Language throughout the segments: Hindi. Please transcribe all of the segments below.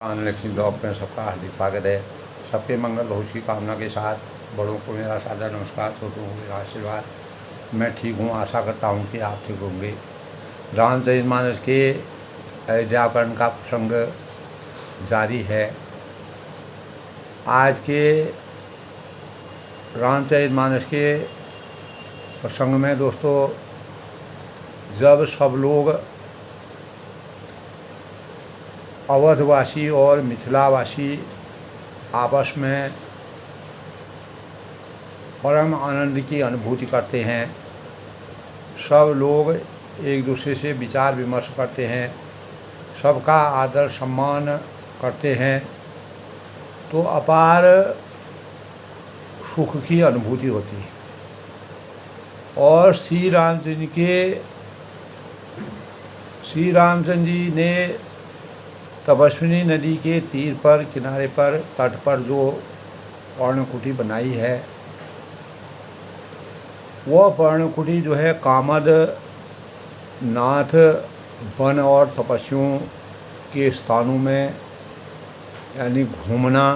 लक्ष्मी ब्लॉग में सबका हार्दिक स्वागत है। सबके मंगल भविष्य की कामना के साथ बड़ों को मेरा सादर नमस्कार, छोटों को मेरा आशीर्वाद। मैं ठीक हूँ, आशा करता हूँ कि आप ठीक होंगे। रामचरितमानस के अयोध्याकरण का प्रसंग जारी है। आज के रामचरितमानस के प्रसंग में दोस्तों, जब सब लोग अवधवासी और मिथिलावासी आपस में परम आनंद की अनुभूति करते हैं, सब लोग एक दूसरे से विचार विमर्श करते हैं, सबका आदर सम्मान करते हैं, तो अपार सुख की अनुभूति होती है। और श्री रामचंद्र जी ने तपस्विनी नदी के तीर पर, किनारे पर, तट पर जो पर्णकुटी बनाई है, वह पर्णकुटी जो है कामद नाथ वन और तपस्वियों के स्थानों में, यानी घूमना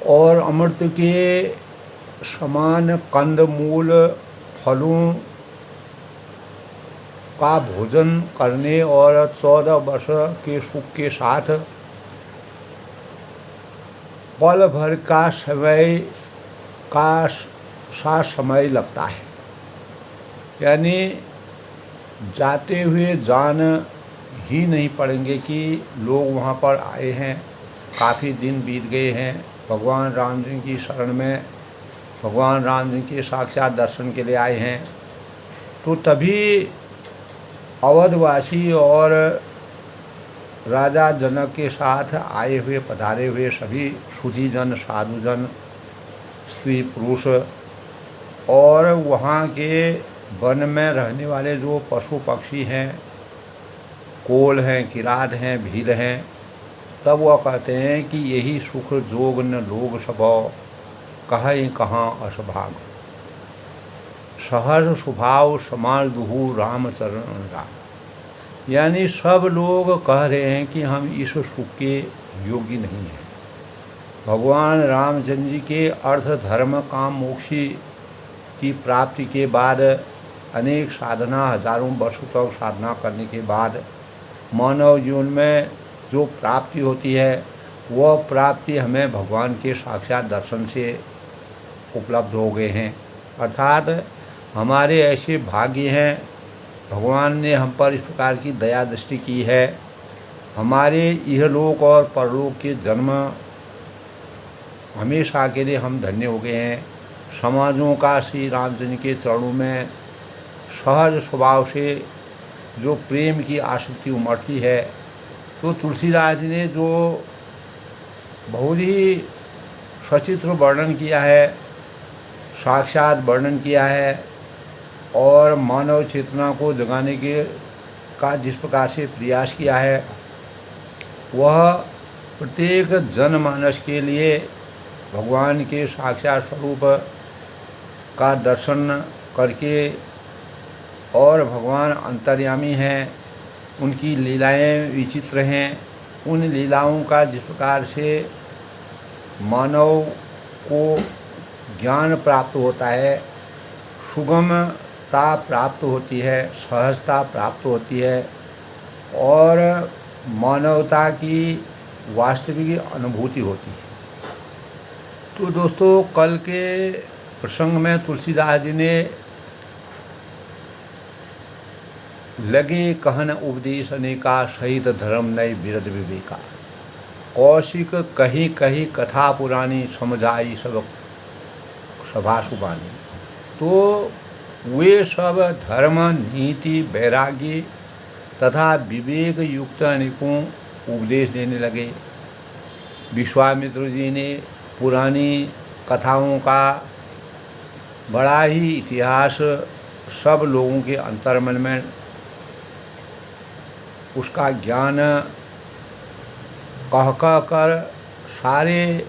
और अमृत के समान कंद मूल फलों का भोजन करने और 14 वर्ष के सुख के साथ पल भर का समय लगता है। यानी जाते हुए जान ही नहीं पड़ेंगे कि लोग वहाँ पर आए हैं, काफ़ी दिन बीत गए हैं, भगवान राम जी की शरण में, भगवान राम जी के साक्षात दर्शन के लिए आए हैं। तो तभी अवधवासी और राजा जनक के साथ आए हुए पधारे हुए सभी सुधीजन, साधुजन, स्त्री पुरुष और वहाँ के वन में रहने वाले जो पशु पक्षी हैं, कोल हैं, किरात हैं, भील हैं, तब वह कहते हैं कि यही सुख जोग न लोग सबौ, कहे कहाँ असभाग, सहज स्वभाव समाल दुहु राम चरण राम। यानी सब लोग कह रहे हैं कि हम इस सुख के योग्य नहीं हैं। भगवान रामचंद्र जी के अर्थ धर्म काम मोक्ष की प्राप्ति के बाद, अनेक साधना, हजारों वर्षों तक साधना करने के बाद मानव जीवन में जो प्राप्ति होती है, वह प्राप्ति हमें भगवान के साक्षात दर्शन से उपलब्ध हो गए हैं। अर्थात हमारे ऐसे भाग्य हैं, भगवान ने हम पर इस प्रकार की दया दृष्टि की है, हमारे इहलोक और परलोक के जन्म हमेशा के लिए हम धन्य हो गए हैं। समाजों का श्री रामचंद्र के चरणों में सहज स्वभाव से जो प्रेम की आसक्ति उमड़ती है, तो तुलसीदास जी ने जो बहुत ही सचित्र वर्णन किया है, साक्षात वर्णन किया है, और मानव चेतना को जगाने का जिस प्रकार से प्रयास किया है, वह प्रत्येक जनमानस के लिए भगवान के साक्षात स्वरूप का दर्शन करके, और भगवान अंतर्यामी हैं, उनकी लीलाएं विचित्र हैं, उन लीलाओं का जिस प्रकार से मानव को ज्ञान प्राप्त होता है, सुगमता प्राप्त होती है, सहजता प्राप्त होती है, और मानवता की वास्तविक अनुभूति होती है। तो दोस्तों, कल के प्रसंग में तुलसीदास जी ने लगे कहन उपदेश अनेका, सहित धर्म नय विरद विवेका, कौशिक कहीं कहीं कथा पुरानी, समझाई सब सभा सुबानी। तो वे सब धर्म, नीति, वैराग्य तथा विवेक युक्त अनेकों उपदेश देने लगे। विश्वामित्र जी ने पुरानी कथाओं का बड़ा ही इतिहास सब लोगों के अंतर्मन में उसका ज्ञान कह कर सारे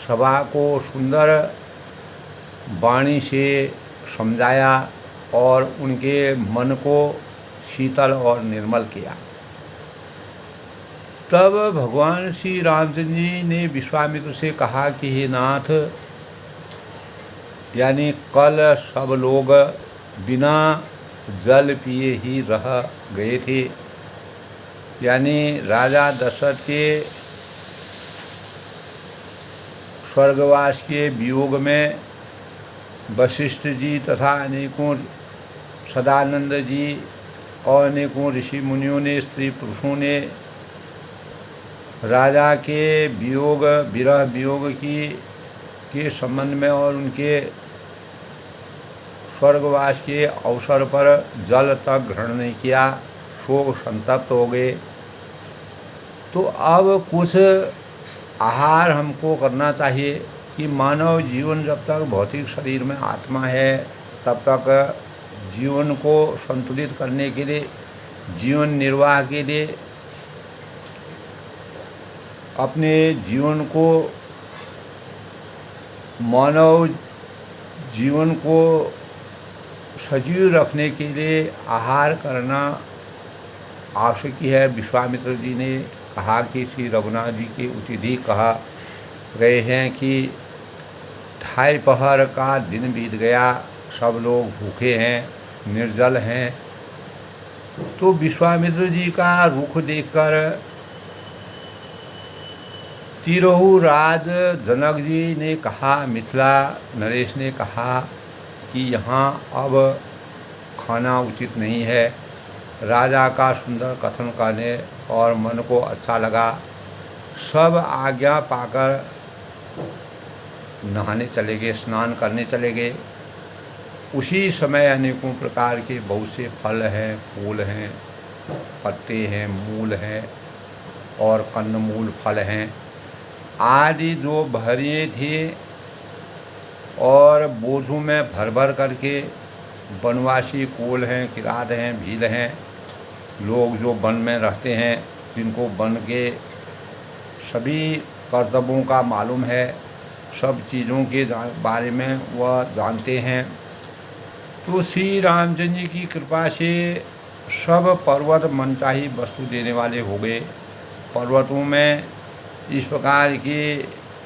सभा को सुंदर वाणी से समझाया और उनके मन को शीतल और निर्मल किया। तब भगवान श्री रामचंद्र जी ने विश्वामित्र से कहा कि हे नाथ, यानी कल सब लोग बिना जल पिए ही रह गए थे। यानी राजा दशरथ के स्वर्गवास के वियोग में वशिष्ठ जी तथा अनेकों सदानंद जी और अनेकों ऋषि मुनियों ने, स्त्री पुरुषों ने राजा के वियोग, विरह वियोग के संबंध में और उनके स्वर्गवास के अवसर पर जल तक ग्रहण नहीं किया, शोक संतप्त हो गए। तो अब कुछ आहार हमको करना चाहिए कि मानव जीवन जब तक भौतिक शरीर में आत्मा है तब तक जीवन को संतुलित करने के लिए, जीवन निर्वाह के लिए, अपने जीवन को, मानव जीवन को सजीव रखने के लिए आहार करना आवश्यक है। विश्वामित्र जी ने कहा कि श्री रघुनाथ जी के उचित ही कहा गए हैं कि 2:30 पहर का दिन बीत गया, सब लोग भूखे हैं, निर्जल हैं। तो विश्वामित्र जी का रुख देखकर तिरोहु राज जनक जी ने कहा, मिथिला नरेश ने कहा कि यहाँ अब खाना उचित नहीं है। राजा का सुंदर कथन करने और मन को अच्छा लगा। सब आज्ञा पाकर नहाने चले गए, स्नान करने चले गए। उसी समय अनेकों प्रकार के बहुत से फल हैं, फूल हैं, पत्ते हैं, मूल हैं और कंदमूल फल हैं आदि जो भरे थे और बोझों में भर भर करके वनवासी कोल हैं, किरात हैं, भील हैं, लोग जो वन में रहते हैं, जिनको वन के सभी कर्तव्यों का मालूम है, सब चीज़ों के बारे में वह जानते हैं। तो श्री रामचंद्र जी की कृपा से सब पर्वत मनचाही वस्तु देने वाले हो गए। पर्वतों में इस प्रकार के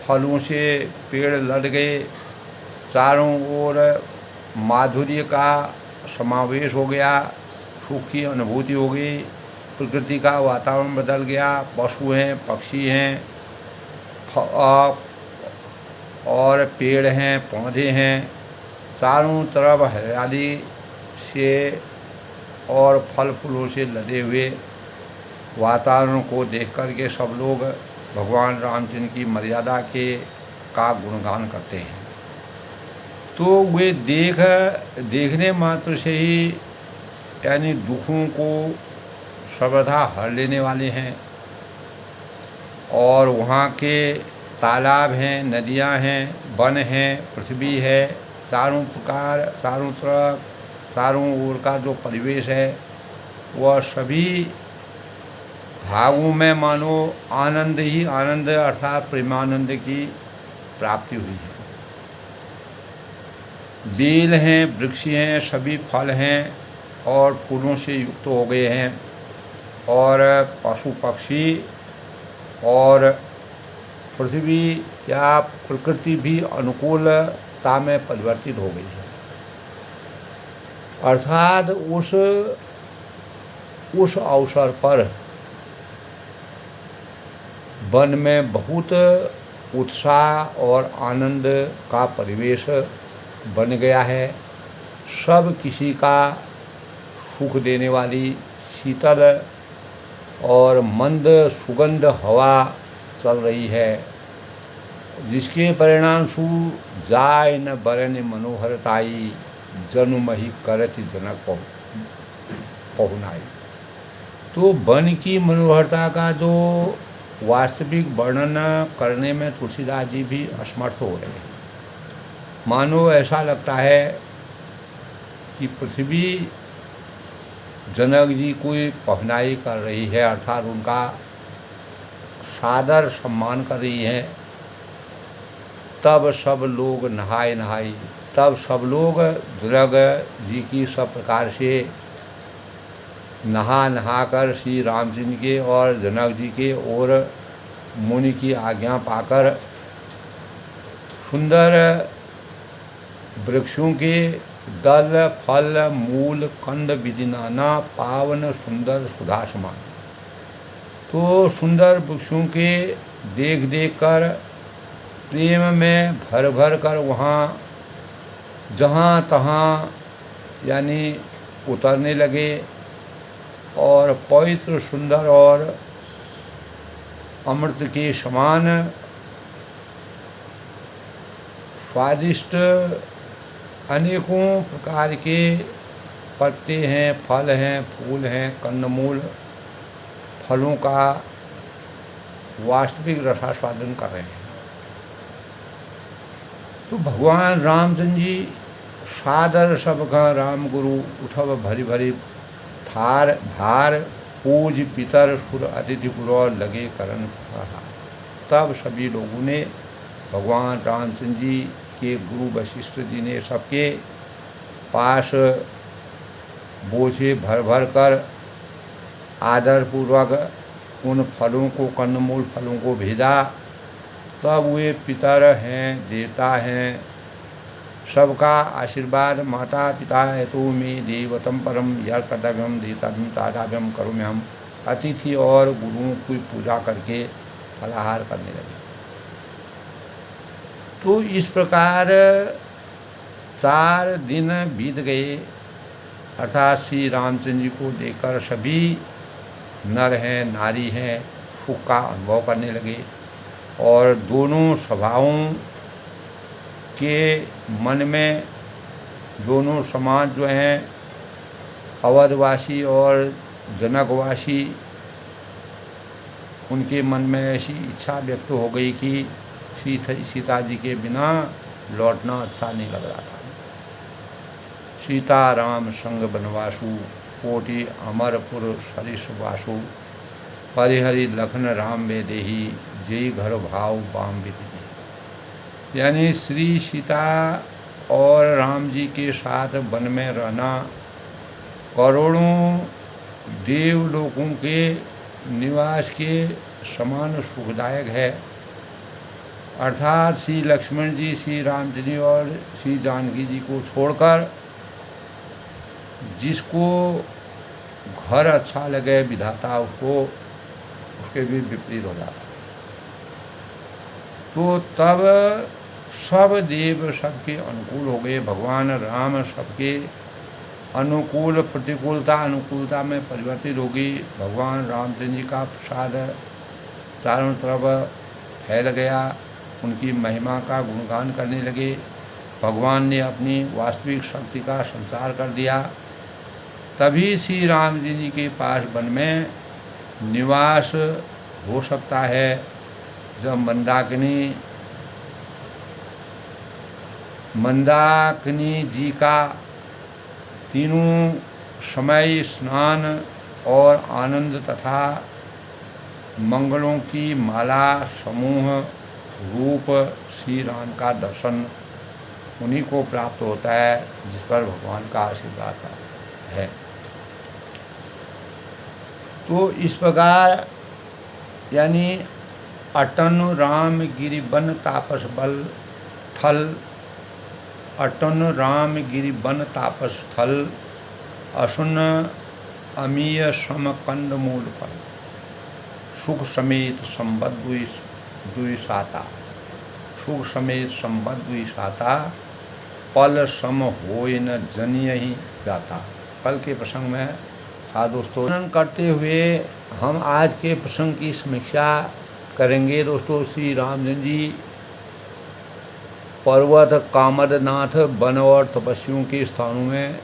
फलों से पेड़ लद गए, चारों ओर माधुर्य का समावेश हो गया, सुख की अनुभूति हो गई, प्रकृति का वातावरण बदल गया, पशु हैं, पक्षी हैं और पेड़ हैं, पौधे हैं, चारों तरफ हरियाली से और फल फूलों से लदे हुए वातावरण को देख कर के सब लोग भगवान रामचंद्र की मर्यादा का गुणगान करते हैं। तो वे देखने मात्र से ही यानी दुखों को सर्वथा हर लेने वाले हैं। और वहाँ के तालाब हैं, नदियाँ हैं, वन हैं, पृथ्वी है, चारों प्रकार, चारों तरफ, चारों ओर का जो परिवेश है वह सभी भागों में मानो आनंद ही आनंद अर्थात प्रेमानंद की प्राप्ति हुई है। बेल हैं, वृक्ष हैं, सभी फल हैं और फूलों से युक्त हो गए हैं और पशु पक्षी और पृथ्वी या प्रकृति भी अनुकूलता में परिवर्तित हो गई है। अर्थात उस अवसर पर वन में बहुत उत्साह और आनंद का परिवेश बन गया है। सब किसी का सुख देने वाली शीतल और मंद सुगंध हवा चल रही है, जिसके परिणाम सु जाय न बरन मनोहरताई जनु मही करत जनक पहुनाई। तो वन की मनोहरता का जो वास्तविक वर्णन करने में तुलसीदास जी भी असमर्थ हो रहे हैं। मानो ऐसा लगता है कि पृथ्वी जनक जी कोई पहनाई कर रही है, अर्थात उनका सादर सम्मान कर रही है। तब सब लोग नहाई, तब सब लोग जनक जी की सब प्रकार से नहा कर श्री रामचंद्र के और जनक जी के और मुनि की आज्ञा पाकर सुंदर वृक्षों के दल फल मूल कंद विधि नाना पावन सुंदर सुधा समान। तो सुंदर वृक्षों के देख देख कर प्रेम में भर भर कर वहाँ जहाँ तहाँ यानी उतरने लगे और पवित्र सुंदर और अमृत के समान स्वादिष्ट अनेकों प्रकार के पत्ते हैं, फल हैं, फूल हैं, कंदमूल फलों का वास्तविक रसास्वादन कर रहे हैं। तो भगवान रामचंद्र जी सादर सबका राम गुरु उठव भरी भरी थार भार पूज पितर सुर अतिथि गुरु लगे करन रहा। तब सभी लोगों ने भगवान रामचंद्र जी के गुरु वशिष्ठ जी ने सबके पास बोझे भर भर कर आदरपूर्वक उन फलों को कंदमूल फलों को भेजा। तब वे पितर हैं, देवता हैं, सबका आशीर्वाद माता पिता हेतु में देवतम परम यह कर्तव्यम देवताभ्यम तादाभ्यम करोम्यहम अतिथि और गुरुओं की पूजा करके फलाहार करने लगे। तो इस प्रकार 4 दिन बीत गए, अर्थात श्री रामचंद्र जी को देखकर सभी नर हैं नारी हैं सुख का अनुभव करने लगे और दोनों सभाओं के मन में दोनों समाज जो हैं अवधवासी और जनकवासी उनके मन में ऐसी इच्छा व्यक्त हो गई कि सीता जी के बिना लौटना अच्छा नहीं लग रहा था। सीता राम संग बनवासु कोटि अमरपुर सरिस वासु परिहरि लखन राम वे देही जय घर भाव बाम विधि। यानी श्री सीता और राम जी के साथ वन में रहना करोड़ों देवलोकों के निवास के समान सुखदायक है। अर्थात श्री लक्ष्मण जी श्री रामचंद्र जी और श्री जानकी जी को छोड़कर जिसको घर अच्छा लगे विधाता उसको उसके भी विपरीत हो जाता। तो तब सब देव सबके अनुकूल हो गए। भगवान राम सबके अनुकूल प्रतिकूलता अनुकूलता में परिवर्तित हो गई। भगवान रामचंद्र जी का प्रसाद चारों तरफ फैल गया। उनकी महिमा का गुणगान करने लगे। भगवान ने अपनी वास्तविक शक्ति का संचार कर दिया। तभी श्री राम जी के पास वन में निवास हो सकता है जब मंदाकिनी जी का तीनों समय स्नान और आनंद तथा मंगलों की माला समूह रूप श्री राम का दर्शन उन्हीं को प्राप्त होता है जिस पर भगवान का आशीर्वाद है। तो इस प्रकार यानी अटन राम गिरि वन तापस बल थल अटन राम गिरि वन तापस थल असुन अमीय सम कंद मूल फल सुख समेत संबद्ध द्विसाता सुख समेत संबद्ध द्विसाता पल सम होय न जनिय ही जाता। कल के प्रसंग में दोस्तों वर्णन करते हुए हम आज के प्रसंग की समीक्षा करेंगे। दोस्तों श्री रामचंद्र जी पर्वत कामदनाथ वन और तपस्वियों के स्थानों में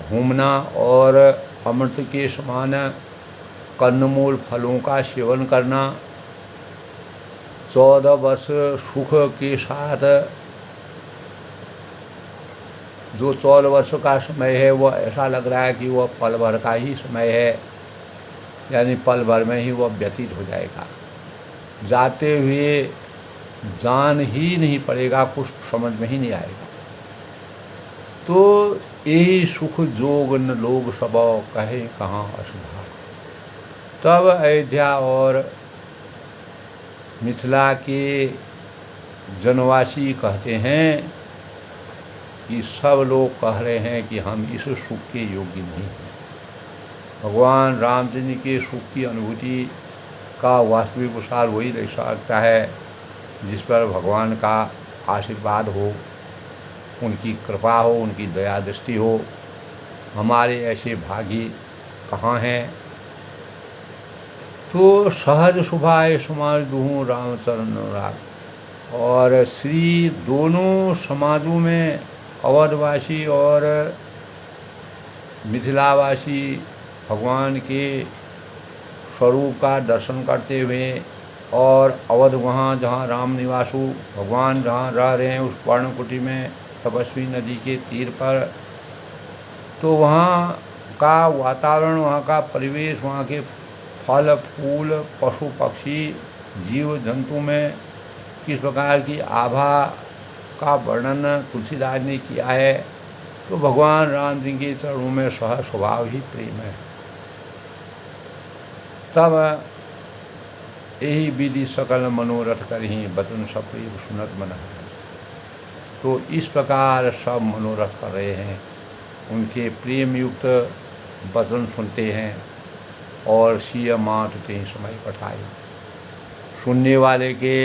घूमना और अमृत के समान कंदमूल फलों का सेवन करना 14 वर्ष सुख के साथ जो 14 वर्ष का समय है वह ऐसा लग रहा है कि वह पल भर का ही समय है, यानी पल भर में ही वह व्यतीत हो जाएगा। जाते हुए जान ही नहीं पड़ेगा, कुछ समझ में ही नहीं आएगा। तो यही सुख जोग न लोग सब कहे कहाँ असुभा। तब अयोध्या और मिथिला के जनवासी कहते हैं कि सब लोग कह रहे हैं कि हम इस सुख के योग्य नहीं हैं। भगवान रामचंद्र के सुख की अनुभूति का वास्तविक प्रसाद वही ले सकता है जिस पर भगवान का आशीर्वाद हो, उनकी कृपा हो, उनकी दया दृष्टि हो। हमारे ऐसे भागी कहाँ हैं। तो सहज सुभाए समाज दूँ रामचरण राग। और श्री दोनों समाजों में अवधवासी और मिथिलावासी भगवान के स्वरूप का दर्शन करते हुए और अवध वहाँ जहाँ राम निवास हो, भगवान जहाँ रह रहे हैं उस पर्णकुटी में तपस्वी नदी के तीर पर, तो वहाँ का वातावरण, वहाँ का परिवेश, वहाँ के फल फूल, पशु पक्षी, जीव जंतु में किस प्रकार की आभा का वर्णन तुलसीदास ने किया है। तो भगवान राम जी के चरणों में सह स्वभाव ही प्रेम है। तब यही विधि सकल मनोरथ करही बचन सप्रिय सुनत मन। तो इस प्रकार सब मनोरथ कर रहे हैं, उनके प्रेम युक्त वचन सुनते हैं और सिय मात ते समय पठाए। सुनने वाले के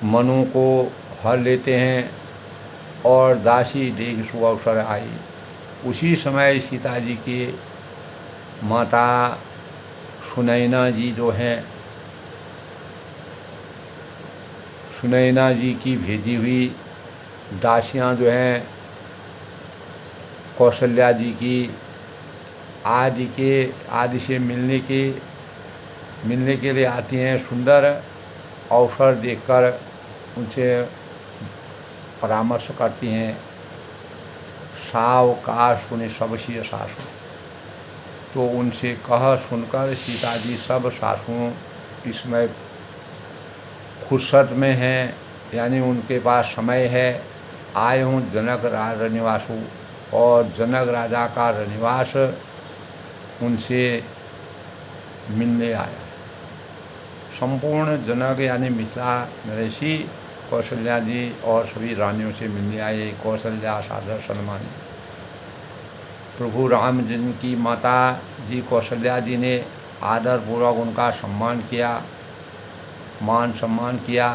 मनों को हर लेते हैं और दासी देख सुअवसर आई। उसी समय सीता जी के माता सुनैना जी जो हैं, सुनैना जी की भेजी हुई दासियां जो हैं कौशल्या जी की आदि से मिलने के लिए आती हैं। सुंदर अवसर देखकर उनसे परामर्श करती हैं। साव का सुने सब सिय सासु। तो उनसे कह सुनकर सीता जी सब सासुओं इसमें फुर्सत में हैं, यानी उनके पास समय है। आए हूँ जनक राज रनिवासु, और जनक राजा का रनिवास उनसे मिलने आया। संपूर्ण जनक यानी मिथिला नरेशी कौशल्या जी और सभी रानियों से मिलने आए। कौशल्या सादर सन्मानी। प्रभु राम जी की माता जी कौशल्या जी ने आदरपूर्वक उनका सम्मान किया, मान सम्मान किया,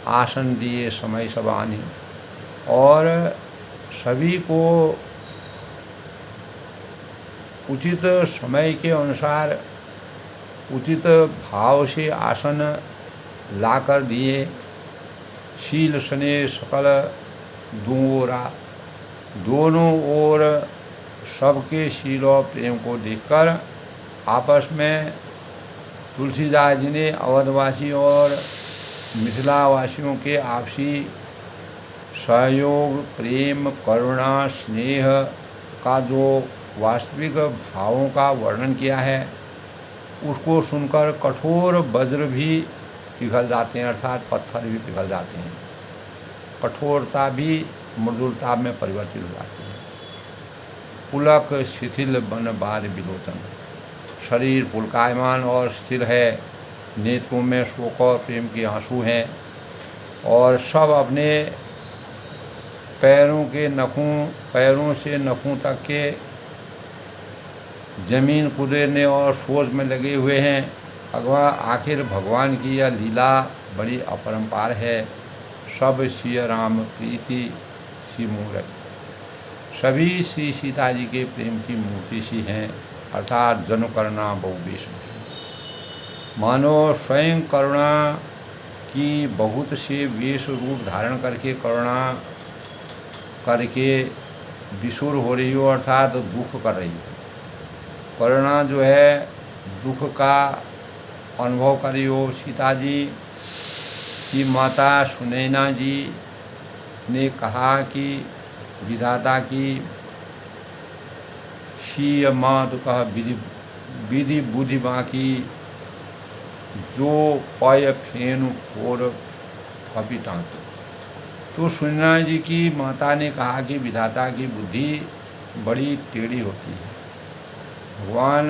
आसन दिए समय सब आनी, और सभी को उचित समय के अनुसार उचित भाव से आसन लाकर दिए। शील सने सकल दूरा, दोनों ओर सबके शील और प्रेम को देखकर आपस में तुलसीदास जी ने अवधवासी और मिथिलावासियों के आपसी सहयोग, प्रेम, करुणा, स्नेह का जो वास्तविक भावों का वर्णन किया है, उसको सुनकर कठोर वज्र भी पिघल जाते हैं, अर्थात पत्थर भी पिघल जाते हैं। कठोरता भी मृदुलता में परिवर्तित हो जाती है। पुलक शिथिल बन बार विलोचन, शरीर पुलकायमान और स्थिर है। नेत्रों में शोक और प्रेम के आंसू हैं, और सब अपने पैरों से नखों तक के जमीन कुदेरने और सोच में लगे हुए हैं। अगवा आखिर भगवान की यह लीला बड़ी अपरंपार है। सब सिय राम प्रीति सी मूर्त, सभी श्री सीता जी के प्रेम की मूर्ति सी हैं, अर्थात जन करुणा बहुवेश। मानो स्वयं करुणा की बहुत से वेश रूप धारण करके करुणा करके विशुर हो रही हो, अर्थात दुख कर रही हो। करुणा जो है दुख का अनुभव कर रही हो। सीता जी की माता सुनैना जी ने कहा कि विधाता की शीय मात कह विधि बुद्धि बाकी, जो पय फेनु फोर कपिटांत। तो सूर्यनारायण जी की माता ने कहा कि विधाता की बुद्धि बड़ी टेढ़ी होती है। भगवान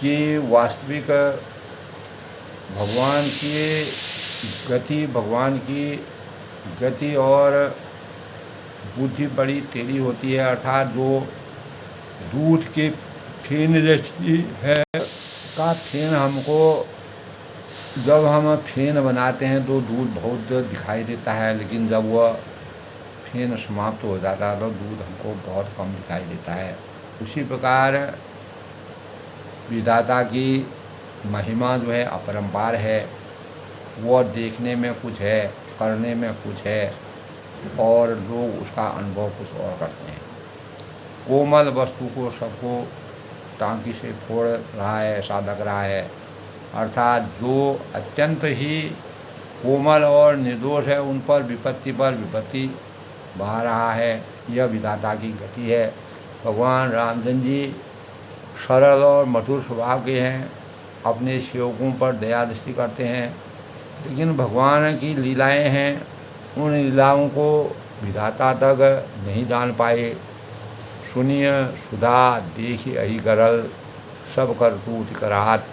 की वास्तविक भगवान की गति और बुद्धि बड़ी टेढ़ी होती है, अर्थात जो दूध के फेन जैसी है का फेन हमको, जब हम फेन बनाते हैं तो दूध बहुत दिखाई देता है, लेकिन जब वह फेन समाप्त हो जाता है तो दूध हमको बहुत कम दिखाई देता है। उसी प्रकार विधाता की महिमा जो है अपरंपार है, वह देखने में कुछ है, करने में कुछ है, और लोग उसका अनुभव कुछ और करते हैं। कोमल वस्तु को सबको टांकी से फोड़ रहा है, ऐसा लग रहा है, अर्थात जो अत्यंत ही कोमल और निर्दोष है उन पर विपत्ति बहा रहा है। यह विधाता की गति है। भगवान रामचंद्र जी सरल और मधुर स्वभाव के हैं, अपने सेवकों पर दया दृष्टि करते हैं, लेकिन भगवान की लीलाएं हैं, उन लीलाओं को विधाता तक नहीं जान पाए। सुनिय सुधा देखी अहि गरल, सब करतूत करात,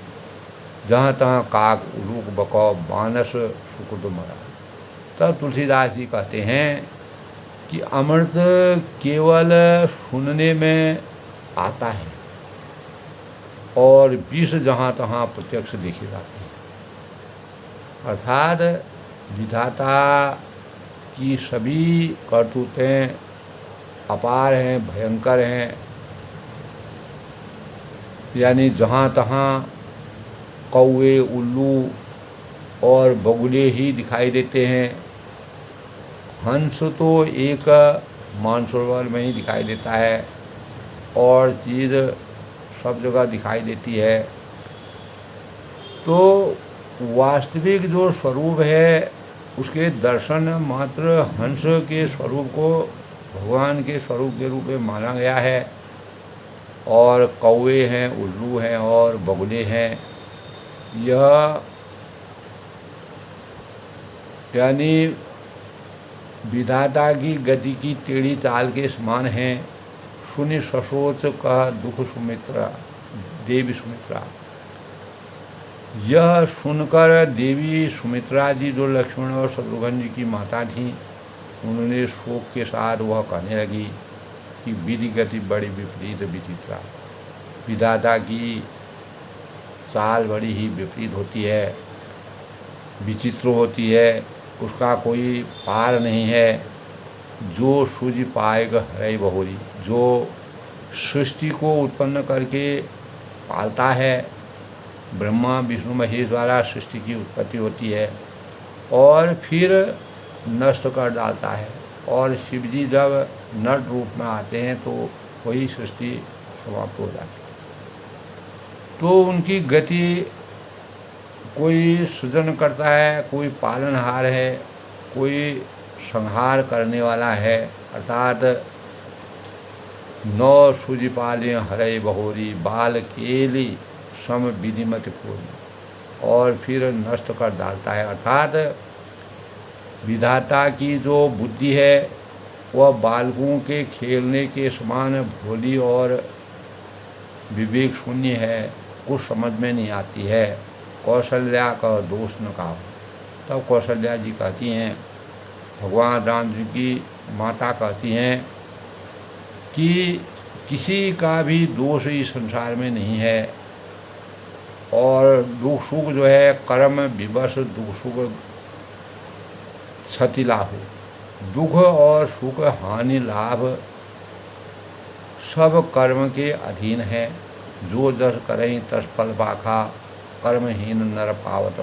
जहाँ तहाँ काक उलूक बकौ मानस सुकुट मरा। तब तुलसीदास जी कहते हैं कि अमृत केवल सुनने में आता है और विष जहाँ तहाँ प्रत्यक्ष देखे जाते हैं। अर्थात विधाता की सभी करतूतें अपार हैं, भयंकर हैं, यानी जहाँ तहाँ कौवे, उल्लू और बगुले ही दिखाई देते हैं। हंस तो एक मानसरोवर में ही दिखाई देता है और चीज़ सब जगह दिखाई देती है। तो वास्तविक जो स्वरूप है उसके दर्शन मात्र हंस के स्वरूप को भगवान के स्वरूप के रूप में माना गया है, और कौवे हैं, उल्लू हैं और बगुले हैं। यह यानी विधाता की गति की टेढ़ी चाल के समान हैं। सुनि ससोच का दुख सुमित्रा, देवी सुमित्रा। यह सुनकर देवी सुमित्रा जी, जो लक्ष्मण और शत्रुघ्न जी की माता थीं, उन्होंने शोक के साथ वह कहने लगी कि विधि गति बड़ी विपरीत विचित्रा। विधाता की चाल बड़ी ही विपरीत होती है, विचित्र होती है, उसका कोई पार नहीं है। जो सूझ पाएगा हरई बहोरी, जो सृष्टि को उत्पन्न करके पालता है, ब्रह्मा विष्णु महेश द्वारा सृष्टि की उत्पत्ति होती है और फिर नष्ट कर डालता है, और शिव जी जब नट रूप में आते हैं तो वही सृष्टि समाप्त हो जाती है। तो उनकी गति, कोई सृजन करता है, कोई पालनहार है, कोई संहार करने वाला है। अर्थात नौ सूझ पाले हरई बहोरी, बाल केली सम विधिमत पूर्ण, और फिर नष्ट कर डालता है। अर्थात विधाता की जो बुद्धि है वह बालकों के खेलने के समान भोली और विवेक शून्य है, कुछ समझ में नहीं आती है। कौशल्या का दोष न कहो। तब कौशल्या जी कहती हैं, भगवान राम जी की माता कहती हैं कि किसी का भी दोष इस संसार में नहीं है, और दुख सुख जो है कर्म विवश दुख सुख क्षति लाभ, दुख और सुख हानि लाभ सब कर्म के अधीन है। जो जस करें तस फल पाखा, कर्महीन नर पावत।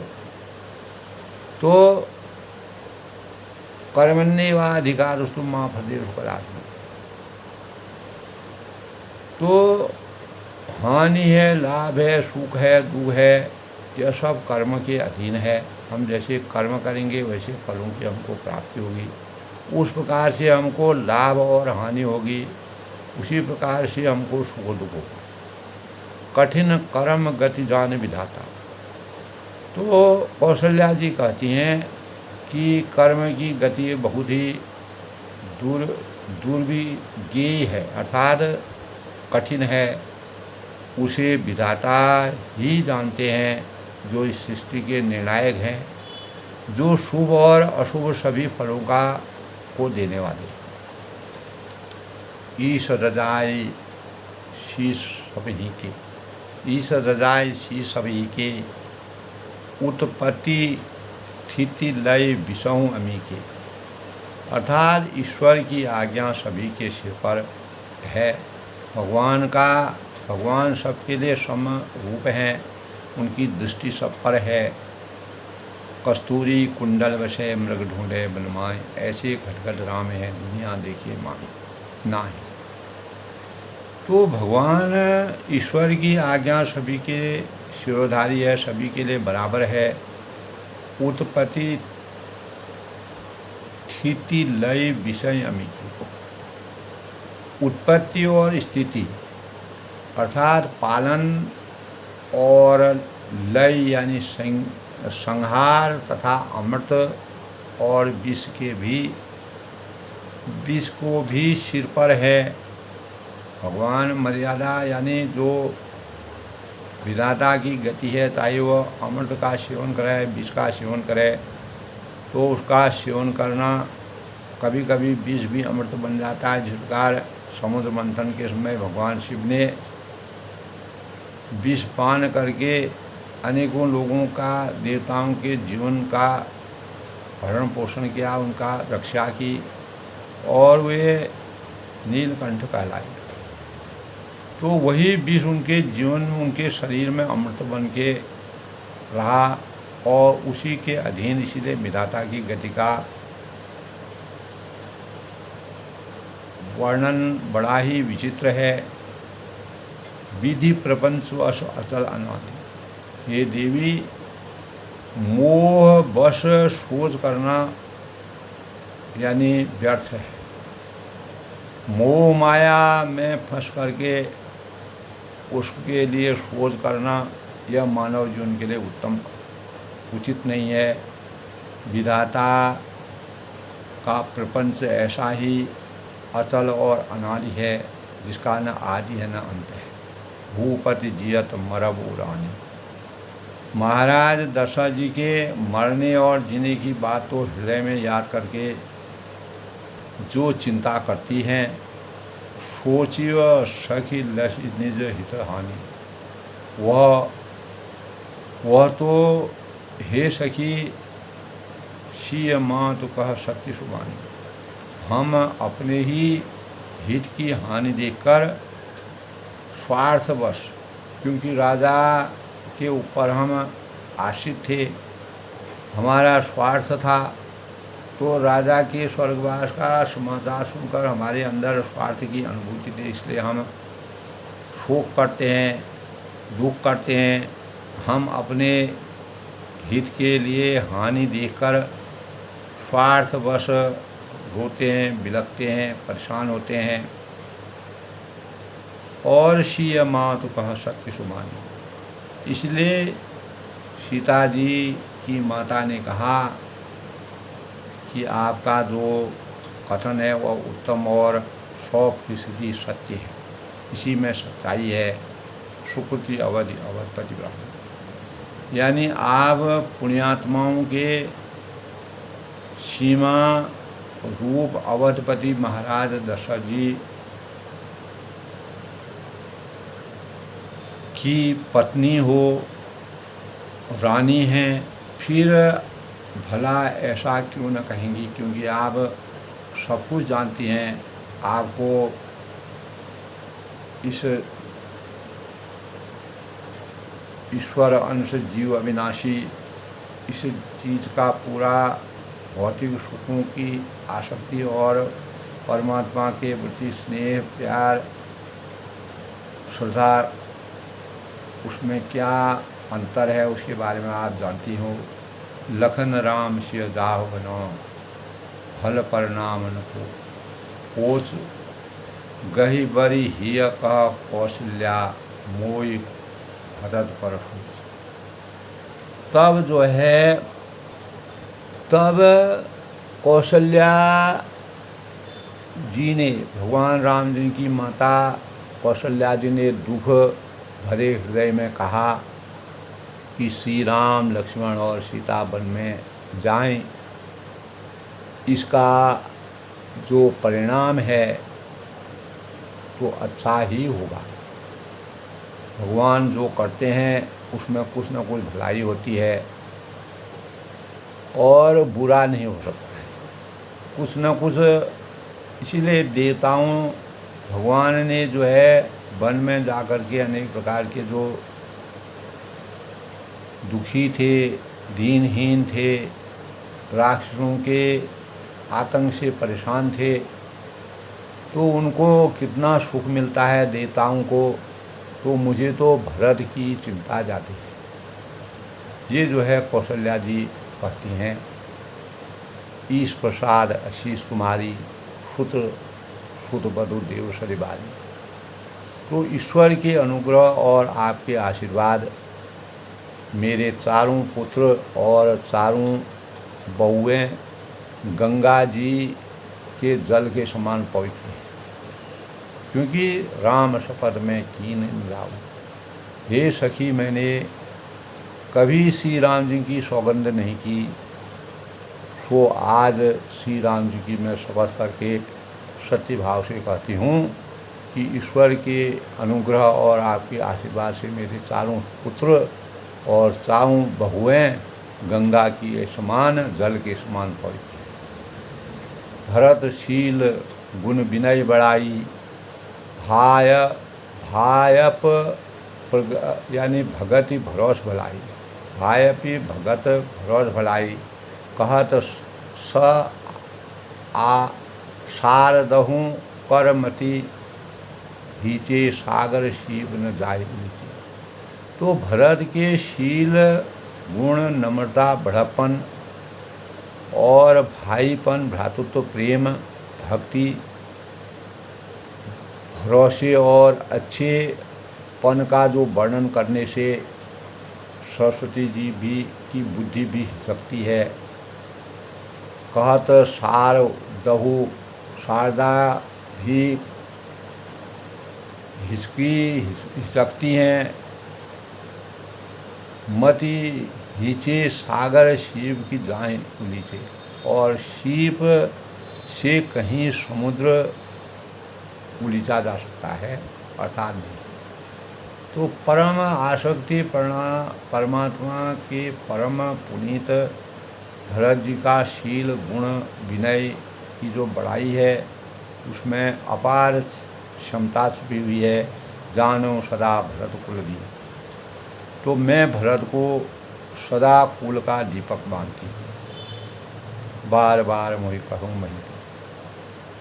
तो कर्मण्येवाधिकार माँ फतेह फलात्मा। तो हानि है, लाभ है, सुख है, दुख है, यह सब कर्म के अधीन है। हम जैसे कर्म करेंगे वैसे फलों की हमको प्राप्ति होगी, उस प्रकार से हमको लाभ और हानि होगी, उसी प्रकार से हमको सुख दुख होगा। कठिन कर्म गति जान विधाता। तो कौशल्या जी कहती हैं कि कर्म की गति बहुत ही दूर दुर्विज्ञेय है, अर्थात कठिन है। उसे विधाता ही जानते हैं, जो इस सृष्टि के निर्णायक हैं, जो शुभ और अशुभ सभी फलों को देने वाले। ईश रजाई शीश सभी के, ईश रजाई शीश सभी के, उत्पत्ति स्थिति लय विषयों अमी के, अर्थात ईश्वर की आज्ञा सभी के सिर पर है। भगवान सबके लिए सम रूप हैं, उनकी दृष्टि सब पर है। कस्तूरी कुंडल वशे मृग ढूंढे बलमाए, ऐसे खटखट राम है दुनिया देखिए माए ना है। तो भगवान ईश्वर की आज्ञा सभी के शिरोधारी है, सभी के लिए बराबर है। उत्पत्ति स्थिति लय विषय अमी की, उत्पत्ति और स्थिति अर्थात पालन और लय यानी संहार तथा अमृत और विष को भी सिर पर है। भगवान मर्यादा यानी जो विधाता की गति है, चाहे वह अमृत का सेवन करे विष का सेवन करे, तो उसका सेवन करना कभी कभी विष भी अमृत बन जाता है। जिस प्रकार समुद्र मंथन के समय भगवान शिव ने विष पान करके अनेकों लोगों का, देवताओं के जीवन का भरण पोषण किया, उनका रक्षा की और वे नीलकंठ कहलाए। तो वही विष उनके जीवन में, उनके शरीर में अमृत बन के रहा और उसी के अधीन, इसीलिए विधाता की गति का वर्णन बड़ा ही विचित्र है। विधि प्रपंच अचल अनादि, ये देवी मोह वश शोध करना यानी व्यर्थ है। मोह माया में फंस करके उसके लिए शोध करना यह मानव जीवन के लिए उचित नहीं है। विधाता का प्रपंच ऐसा ही अचल और अनादि है, जिसका न आदि है न अंत है। भूपति जियत मरब उरानी, महाराज दशरथ जी के मरने और जीने की बात तो हृदय में याद करके जो चिंता करती हैं, सोचिव सखी लसी निज हित हानि, वह तो हे सखी सी माँ तो कह सत्य सुबानी, हम अपने ही हित की हानि देखकर स्वार्थवश, क्योंकि राजा के ऊपर हम आश्रित थे, हमारा स्वार्थ था, तो राजा के स्वर्गवास का समाचार सुनकर हमारे अंदर स्वार्थ की अनुभूति थी, इसलिए हम शोक करते हैं, दुख करते हैं। हम अपने हित के लिए हानि देखकर स्वार्थवश रोते हैं, बिलखते हैं, परेशान होते हैं। और सीय माँ तो कह सत्य सुमानी, इसलिए सीता जी की माता ने कहा कि आपका जो कथन है वह उत्तम और 100% सत्य है, इसी में सच्चाई है। सुकृति अवधि अवधपति ब्राह्मण, यानी आप पुण्यात्माओं के सीमा रूप अवधपति महाराज दशरथ जी की पत्नी हो, रानी हैं, फिर भला ऐसा क्यों न कहेंगी, क्योंकि आप सब कुछ जानती हैं। आपको इस ईश्वर अंश जीव अविनाशी इस चीज़ का पूरा भौतिक सुखों की आसक्ति और परमात्मा के प्रति स्नेह, प्यार, श्रद्धा, उसमें क्या अंतर है उसके बारे में आप जानती हो। लखन राम सिय दाह बनो, फल परिणाम न को कोच गही बरी हिय कह कौशल्या मोई भरत पर। तब जो है तब कौशल्या जी ने, भगवान राम जी की माता कौशल्या जी ने दुख भरे हृदय में कहा कि श्री राम, लक्ष्मण और सीता वन में जाएं। इसका जो परिणाम है तो अच्छा ही होगा। भगवान जो करते हैं उसमें कुछ न कुछ भलाई होती है और बुरा नहीं हो सकता है, कुछ न कुछ। इसीलिए देवताओं, भगवान ने जो है वन में जाकर के अनेक प्रकार के जो दुखी थे, दीनहीन थे, राक्षसों के आतंक से परेशान थे, तो उनको कितना सुख मिलता है देवताओं को। तो मुझे तो भरत की चिंता जाती है। ये जो है कौशल्या जी कहती हैं, ईश प्रसाद आशीष तुम्हारी, सुत बधु देव सरिबारी। तो ईश्वर के अनुग्रह और आपके आशीर्वाद मेरे चारों पुत्र और चारों बहुएं गंगा जी के जल के समान पवित्र हैं, क्योंकि राम शपथ में कीन मिलाऊं। हे सखी, मैंने कभी श्री राम जी की सौगंध नहीं की, सो आज श्री राम जी की मैं शपथ करके सत्य भाव से कहती हूँ कि ईश्वर के अनुग्रह और आपके आशीर्वाद से मेरे चारों पुत्र और चारों बहुएं गंगा की समान, जल के समान पवित्र हैं। भरतशील गुण विनय बड़ाई, भायप यानी भगति भरोस भलाई, भायपी भगत भरोस भलाई, कहत स आ शारदहूँ करमति, हीचे सागर शिव न जाय नीचे। तो भरत के शील, गुण, नम्रता, बड़प्पन और भाईपन, भ्रातृत्व, प्रेम, भक्ति, भरोसे और अच्छेपन का जो वर्णन करने से सरस्वती जी भी की बुद्धि भी हिचकती है। कहत शारदहु, शारदा भी हिचकती हैं। मति हीचे सागर शिव की जाएं नीचे, और शिव से कहीं समुद्र उलीचा जा सकता है, अर्थात नहीं। तो परम आसक्ति परमात्मा के परम पुनीत भरत जी का शील, गुण, विनय की जो बड़ाई है उसमें अपार क्षमता छुपी हुई है। जानो सदा भरत कुल दी। तो मैं भरत को सदा कुल का दीपक मानती हूँ। बार बार मुझे कहूँ मही।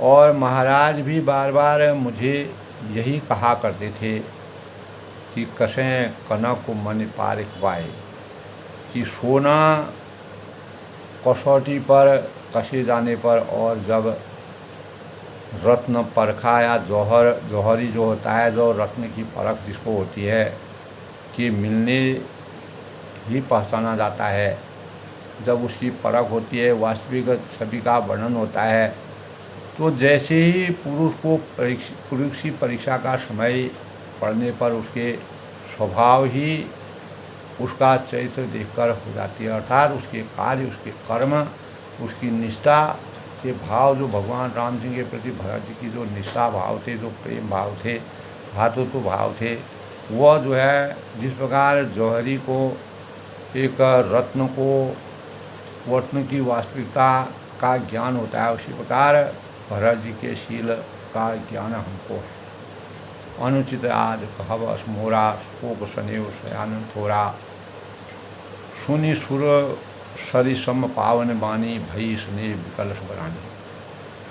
और महाराज भी बार बार मुझे यही कहा करते थे कि कसें कनक मन पारिख पाए, कि सोना कसौटी पर कसे जाने पर, और जब रत्न परखा या जौहरी जो होता है, जो रत्न की परख जिसको होती है कि मिलने ही पहचाना जाता है, जब उसकी परख होती है, वास्तविक छवि का वर्णन होता है, तो जैसे ही पुरुष को पुरुष की परीक्षा का समय पड़ने पर उसके स्वभाव ही उसका चरित्र देखकर हो जाती है, अर्थात उसके कार्य, उसके कर्म, उसकी निष्ठा के भाव, जो भगवान राम जी के प्रति भरत जी की जो निष्ठा भाव थे, जो प्रेम भाव थे, भातृत्व भाव थे, वह जो है जिस प्रकार जौहरी को, एक रत्न की वास्तविकता का ज्ञान होता है, उसी प्रकार भरत जी के शील का ज्ञान हमको है। अनुचित आज कहब असमोरा, शोक सनेव शयान थोरा, सुनि सुर सरिसम पावन बानी, भई स्नेह विकल बरानी।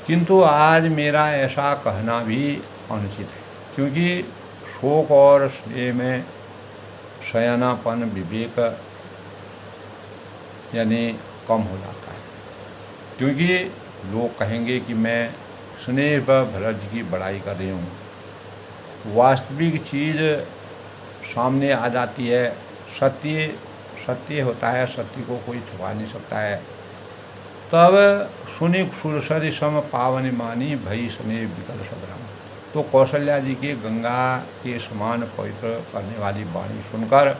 किंतु आज मेरा ऐसा कहना भी अनुचित है, क्योंकि शोक और स्नेह में शयनापन, विवेक यानी कम हो जाता है, क्योंकि लोग कहेंगे कि मैं स्नेह पर भरत जी की बड़ाई कर रही हूँ। वास्तविक चीज़ सामने आ जाती है, सत्य होता है, सत्य को कोई छुपा नहीं सकता है। तब सुनि सुरसरि सम पावनि मानी भई स्नेह विकल सदराम। तो कौशल्या जी के गंगा के समान पवित्र करने वाली वाणी सुनकर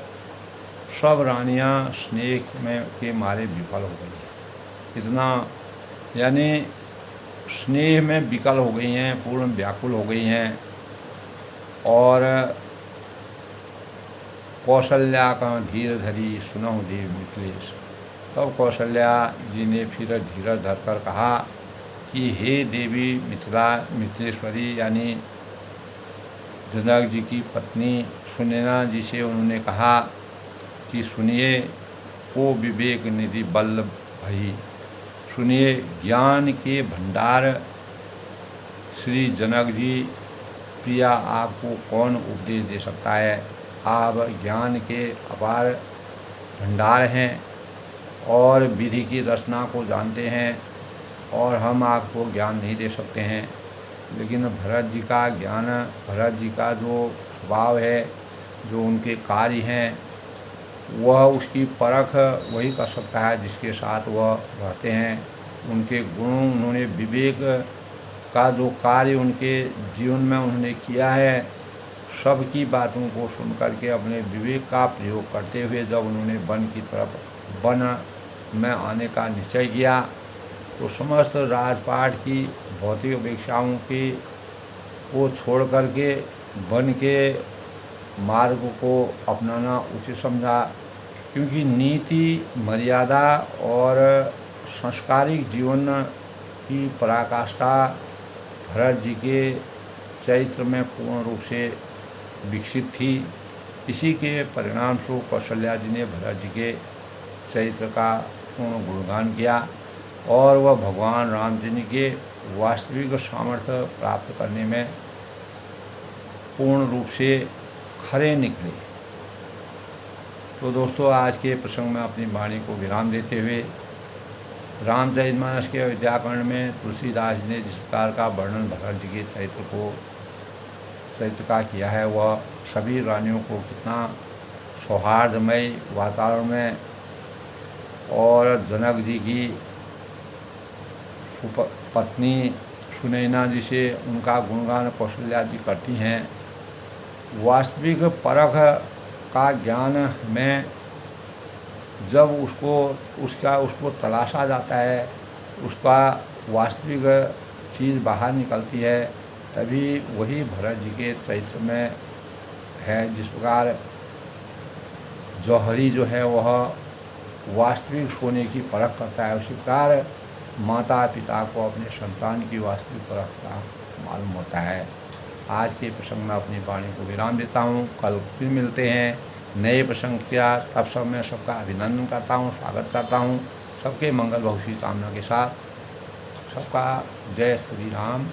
सब रानियां स्नेह में के मारे विफल हो गई। इतना यानी स्नेह में विकल हो गई हैं, पूर्ण व्याकुल हो गई हैं। और कौशल्या का धीर धरी सुनहु देव मिथिलेश। तब कौशल्या जी ने फिर धीरज धरकर कहा कि हे देवी मिथिलेश्वरी, यानी जनक जी की पत्नी सुनैना जी से उन्होंने कहा कि सुनिए, को विवेक निधि बल भई, सुनिए ज्ञान के भंडार श्री जनक जी, प्रिया आपको कौन उपदेश दे सकता है। आप ज्ञान के अपार भंडार हैं और विधि की रचना को जानते हैं, और हम आपको ज्ञान नहीं दे सकते हैं। लेकिन भरत जी का ज्ञान, भरत जी का जो स्वभाव है, जो उनके कार्य हैं, वह उसकी परख वही कर सकता है जिसके साथ वह रहते हैं। उनके गुण, उन्होंने विवेक का जो कार्य उनके जीवन में उन्होंने किया है, सबकी बातों को सुन करके अपने विवेक का प्रयोग करते हुए जब उन्होंने वन की तरफ, वन में आने का निश्चय किया, तो समस्त राजपाट की भौतिक अपेक्षाओं की को छोड़ करके वन के मार्ग को अपनाना उचित समझा। क्योंकि नीति, मर्यादा और संस्कारिक जीवन की पराकाष्ठा भरत जी के चरित्र में पूर्ण रूप से विकसित थी। इसी के परिणाम स्वरूप कौशल्या जी ने भरत जी के चरित्र का पूर्ण गुणगान किया, और वह भगवान रामचंद्र के वास्तविक सामर्थ्य प्राप्त करने में पूर्ण रूप से खरे निकले। तो दोस्तों, आज के प्रसंग में अपनी वाणी को विराम देते हुए रामचरितमानस के अयोध्याकांड में तुलसीदास जी ने जिस प्रकार का वर्णन भरत जी के चरित्र का किया है, वह सभी रानियों को कितना सौहार्दमय वातावरण में, और जनक जी की पत्नी सुनैना जी से उनका गुणगान कौशल्या जी करती हैं। वास्तविक परख का ज्ञान में जब उसको तलाशा जाता है, उसका वास्तविक चीज़ बाहर निकलती है, तभी वही भरत जी के चरित्र में है। जिस प्रकार जौहरी जो है वह वास्तविक सोने की परख करता है, उसी प्रकार माता पिता को अपने संतान की वास्तविक परख का मालूम होता है। आज के प्रसंग में अपनी वाणी को विराम देता हूँ। कल फिर मिलते हैं नए प्रसंग किया। तब सब मैं सबका अभिनंदन करता हूँ, स्वागत करता हूँ, सबके मंगल भविष्य कामना के साथ। सबका जय श्री राम।